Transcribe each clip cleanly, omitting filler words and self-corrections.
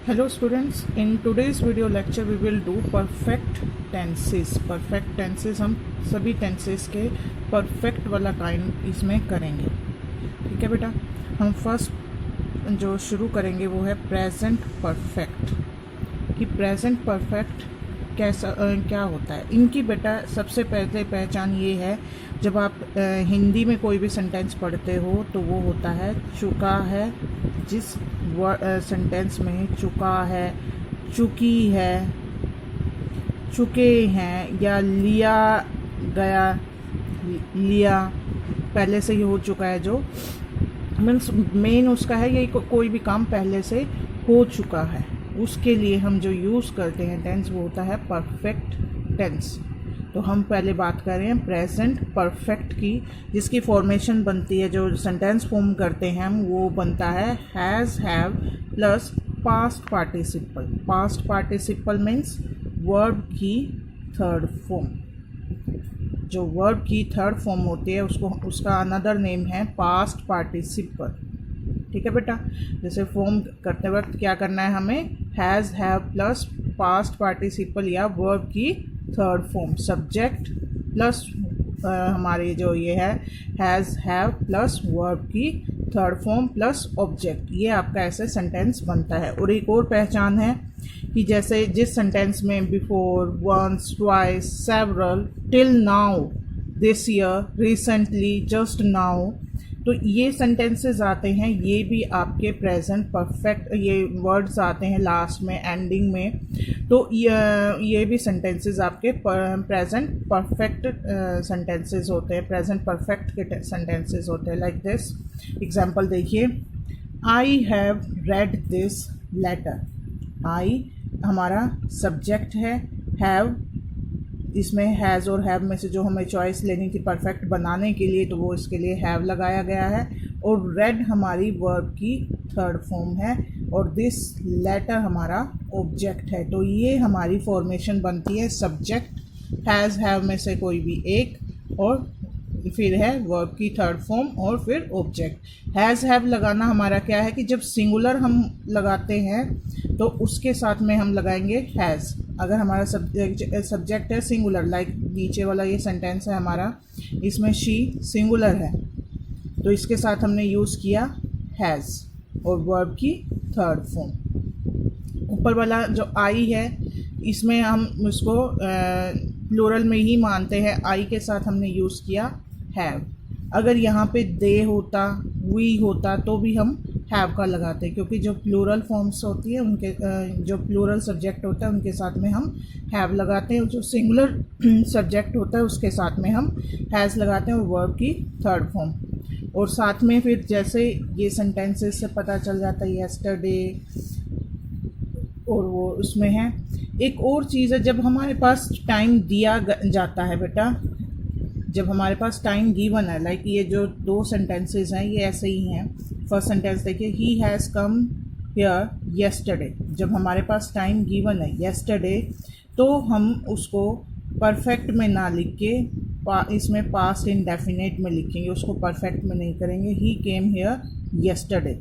Hello students, in today's video lecture we will do perfect tenses. Perfect tenses हम सभी tenses के perfect वाला kind इसमें करेंगे. ठीक है बेटा. हम फर्स्ट जो शुरू करेंगे वो है present perfect. कि present perfect कैसा क्या होता है. इनकी बेटा सबसे पहले पहचान ये है, जब आप हिंदी में कोई भी सेंटेंस पढ़ते हो तो वो होता है चुका है. जिस सेंटेंस में चुका है, चुकी है, चुके हैं या लिया गया, लिया पहले से ही हो चुका है, जो मीन्स मेन उसका है ये कोई भी काम पहले से हो चुका है, उसके लिए हम जो यूज़ करते हैं टेंस वो होता है परफेक्ट टेंस. तो हम पहले बात कर रहे हैं प्रेजेंट परफेक्ट की, जिसकी फॉर्मेशन बनती है, जो सेंटेंस फॉर्म करते हैं हम, वो बनता है has, have plus past participle. Past participle means verb की थर्ड फॉर्म. जो वर्ब की थर्ड फॉर्म होती है उसका अनदर नेम है पास्ट पार्टिसिपल. ठीक है बेटा. जैसे फॉर्म करते वक्त क्या करना है हमें, has, have plus past participle या वर्ब की थर्ड फॉर्म, सब्जेक्ट प्लस हमारी जो ये है हैज़, हैव प्लस वर्ब की थर्ड फॉर्म प्लस ऑब्जेक्ट, ये आपका ऐसे सेंटेंस बनता है. और एक और पहचान है कि जैसे जिस सेंटेंस में before, once, twice, several, till now, this year, recently, just now, तो ये सेंटेंसेस आते हैं, ये भी आपके प्रेजेंट परफेक्ट, ये वर्ड्स आते हैं लास्ट में, एंडिंग में, तो ये भी सेंटेंसेस आपके प्रेजेंट परफेक्ट सेंटेंसेस होते हैं, प्रेजेंट परफेक्ट के सेंटेंसेस होते हैं. लाइक दिस एग्जांपल देखिए, I have read this letter. I हमारा सब्जेक्ट है, हैव इसमें हैज़ और हैव में से जो हमें चॉइस लेनी थी परफेक्ट बनाने के लिए, तो वो इसके लिए हैव लगाया गया है. और रेड हमारी वर्ब की थर्ड फॉर्म है और दिस लेटर हमारा ऑब्जेक्ट है. तो ये हमारी फॉर्मेशन बनती है सब्जेक्ट हैज़, हैव में से कोई भी एक, और फिर है वर्ब की थर्ड फॉर्म और फिर ऑब्जेक्ट. हैज़, हैव लगाना हमारा क्या है कि जब सिंगुलर हम लगाते हैं तो उसके साथ में हम लगाएंगे हैज़. अगर हमारा सब्जेक्ट है सिंगुलर, लाइक नीचे वाला ये सेंटेंस है हमारा, इसमें शी सिंगुलर है, तो इसके साथ हमने यूज़ किया हैज़ और वर्ब की थर्ड फॉर्म. ऊपर वाला जो आई है, इसमें हम उसको प्लूरल में ही मानते हैं, आई के साथ हमने यूज़ किया हैव. अगर यहाँ पे दे होता, वी होता, तो भी हम हैव का लगाते हैं, क्योंकि जो प्लूरल फॉर्म्स होती है उनके जो प्लूरल सब्जेक्ट होता है उनके साथ में हम हैव लगाते हैं, जो सिंगुलर सब्जेक्ट होता है उसके साथ में हम हैज़ लगाते हैं और वर्ब की थर्ड फॉर्म. और साथ में फिर जैसे ये सेंटेंसेस से पता चल जाता है येस्टरडे, और वो उसमें है. एक और चीज़ है, जब हमारे पास टाइम दिया जाता है बेटा, जब हमारे पास टाइम गिवन है, लाइक ये जो दो सेंटेंसेस हैं ये ऐसे ही हैं. फर्स्ट सेंटेंस देखिए, he has come here yesterday. जब हमारे पास टाइम गिवन है येस्टरडे, तो हम उसको परफेक्ट में ना लिख के इसमें पास्ट इंडेफिनिट में लिखेंगे, उसको परफेक्ट में नहीं करेंगे. ही केम हियर येस्टरडे,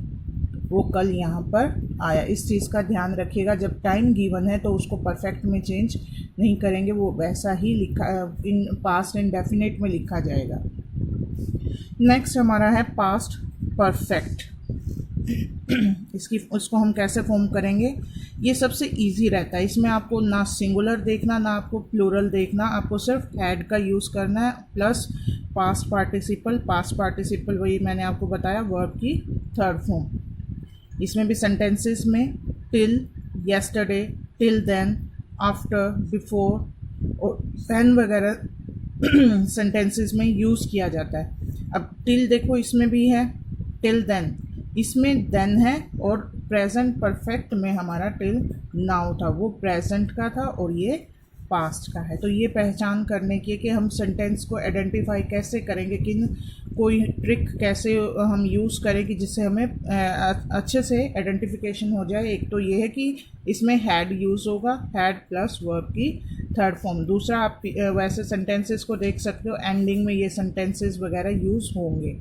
वो कल यहाँ पर आया. इस चीज़ का ध्यान रखिएगा, जब टाइम गिवन है तो उसको परफेक्ट में चेंज नहीं करेंगे, वो वैसा ही लिखा इन पास्ट इंडेफिनिट में लिखा जाएगा. नेक्स्ट हमारा है पास्ट परफेक्ट. उसको हम कैसे फॉर्म करेंगे, ये सबसे इजी रहता है. इसमें आपको ना सिंगुलर देखना ना आपको प्लूरल देखना, आपको सिर्फ हैड का यूज़ करना है plus past participle. Past participle वही मैंने आपको बताया, वर्ब की थर्ड फॉर्म. इसमें भी सेंटेंसेस में till, yesterday, till then, after, before और व्हेन वगैरह सेंटेंसेस में यूज़ किया जाता है. अब टिल देखो, इसमें भी है टिल देन, इसमें देन है, और प्रेजेंट परफेक्ट में हमारा टिल नाउ था, वो प्रेजेंट का था और ये पास्ट का है. तो ये पहचान करने की कि हम सेंटेंस को आइडेंटिफाई कैसे करेंगे, किन कोई ट्रिक कैसे हम यूज़ करें कि जिससे हमें अच्छे से आइडेंटिफिकेशन हो जाए. एक तो ये है कि इसमें हैड यूज़ होगा, हैड प्लस वर्ब की थर्ड फॉर्म. दूसरा, आप वैसे सेंटेंसेस को देख सकते हो, एंडिंग में ये सेंटेंसेस वगैरह यूज़ होंगे.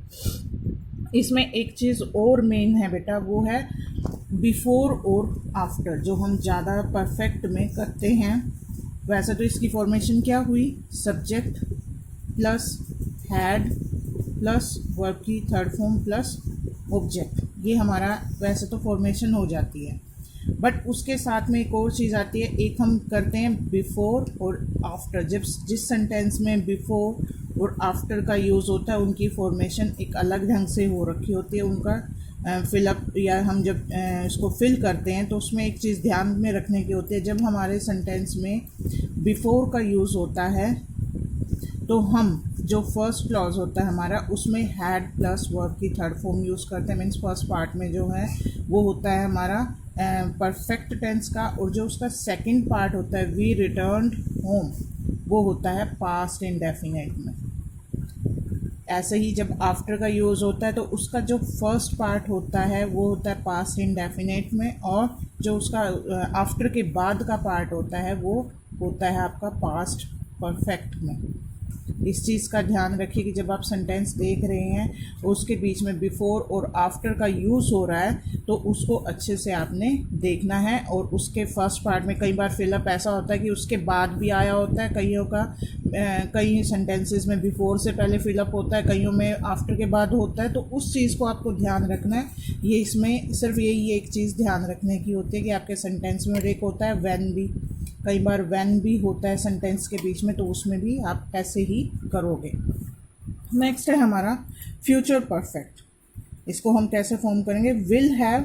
इसमें एक चीज़ और मेन है बेटा, वो है बिफोर और आफ्टर जो हम ज़्यादा परफेक्ट में करते हैं, वैसे तो इसकी फॉर्मेशन क्या हुई, subject plus had plus verb की थर्ड फॉर्म प्लस ऑब्जेक्ट, ये हमारा वैसे तो फॉर्मेशन हो जाती है। बट उसके साथ में एक और चीज़ आती है, एक हम करते हैं बिफोर और आफ्टर। जब जिस सेंटेंस में बिफोर और आफ्टर का यूज़ होता है उनकी फॉर्मेशन एक अलग ढंग से हो रखी होती है, उनका फिलअप या हम जब इसको फिल करते हैं तो उसमें एक चीज़ ध्यान में रखने की होती है। जब हमारे सेंटेंस में बिफोर का यूज़ होता है तो हम जो फर्स्ट क्लॉज होता है हमारा उसमें हैड प्लस वर्ब की थर्ड फॉर्म यूज़ करते हैं। मीन्स फर्स्ट पार्ट में जो है वो होता है हमारा परफेक्ट टेंस का, और जो उसका सेकंड पार्ट होता है वी रिटर्न्ड होम, वो होता है पास्ट इंडेफिनिट में। ऐसे ही जब आफ्टर का यूज़ होता है तो उसका जो फर्स्ट पार्ट होता है वो होता है पास्ट इंडेफिनिट में, और जो उसका आफ्टर के बाद का पार्ट होता है वो होता है आपका पास्ट परफेक्ट में। इस चीज़ का ध्यान रखिए कि जब आप सेंटेंस देख रहे हैं उसके बीच में बिफोर और आफ्टर का यूज़ हो रहा है तो उसको अच्छे से आपने देखना है। और उसके फर्स्ट पार्ट में कई बार फिलअप ऐसा होता है कि उसके बाद भी आया होता है, कईयों का कई सेंटेंसेस में बिफोर से पहले फिलअप होता है, कईयों में आफ्टर के बाद होता है, तो उस चीज़ को आपको ध्यान रखना है। ये इसमें सिर्फ यही एक चीज़ ध्यान रखने की होती है कि आपके सेंटेंस में एक होता है व्हेन भी, कई बार व्हेन भी होता है सेंटेंस के बीच में, तो उसमें भी आप ऐसे ही करोगे। नेक्स्ट है हमारा फ्यूचर परफेक्ट। इसको हम कैसे फॉर्म करेंगे, will have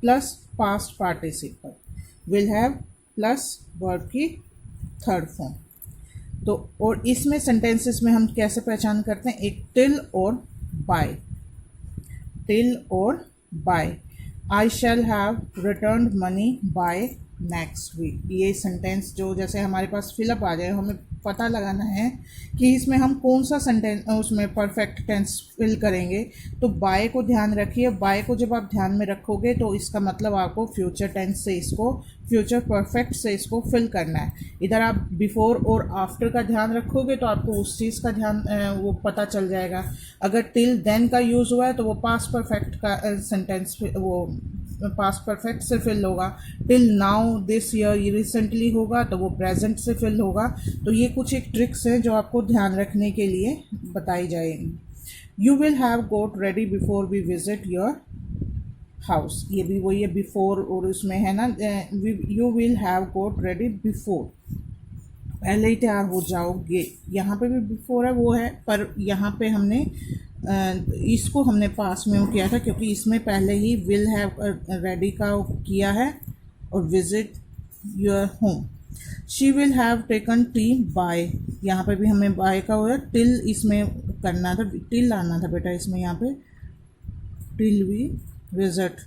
plus past participle, will have plus verb की थर्ड फॉर्म। तो और इसमें सेंटेंसेस में हम कैसे पहचान करते हैं, एक टिल और बाय, टिल और by. I shall have returned money by next week, ये सेंटेंस जो जैसे हमारे पास फिलअप आ जाए, हमें पता लगाना है कि इसमें हम कौन सा सेंटेंस उसमें परफेक्ट टेंस फिल करेंगे। तो बाय को ध्यान रखिए, बाय को जब आप ध्यान में रखोगे तो इसका मतलब आपको फ्यूचर टेंस से इसको, फ्यूचर परफेक्ट से इसको फिल करना है। इधर आप बिफोर और आफ्टर का ध्यान रखोगे तो आपको उस चीज़ का ध्यान वो पता चल जाएगा। अगर टिल देन का यूज़ हुआ है तो वो पास्ट परफेक्ट का सेंटेंस, वो पास्ट परफेक्ट से फिल होगा। टिल नाउ दिस ईयर, ये रिसेंटली होगा तो वो प्रेजेंट से फिल होगा। तो ये कुछ एक ट्रिक्स हैं जो आपको ध्यान रखने के लिए बताई जाएंगी। You will have got ready before we visit your house, ये भी वही है बिफोर, और उसमें है ना you will have got ready before, पहले ही तैयार हो जाओगे। यहाँ पे भी बिफोर है वो है, पर यहाँ पे हमने इसको हमने पास में किया था क्योंकि इसमें पहले ही विल हैव रेडी का किया है, और visit your home. She will have taken tea by, यहाँ पे भी हमें बाय का हो रहा है, टिल इसमें करना था, टिल आना था बेटा इसमें, यहाँ पे टिल वी विजिट।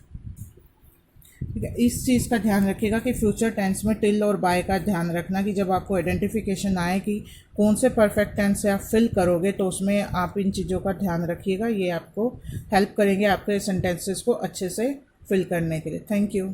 ठीक है, इस चीज़ का ध्यान रखिएगा कि फ्यूचर टेंस में टिल और बाय का ध्यान रखना कि जब आपको आइडेंटिफिकेशन आए कि कौन से परफेक्ट टेंस से आप फिल करोगे तो उसमें आप इन चीज़ों का ध्यान रखिएगा। ये आपको हेल्प करेंगे आपके सेंटेंसेस को अच्छे से फिल करने के लिए। Thank you.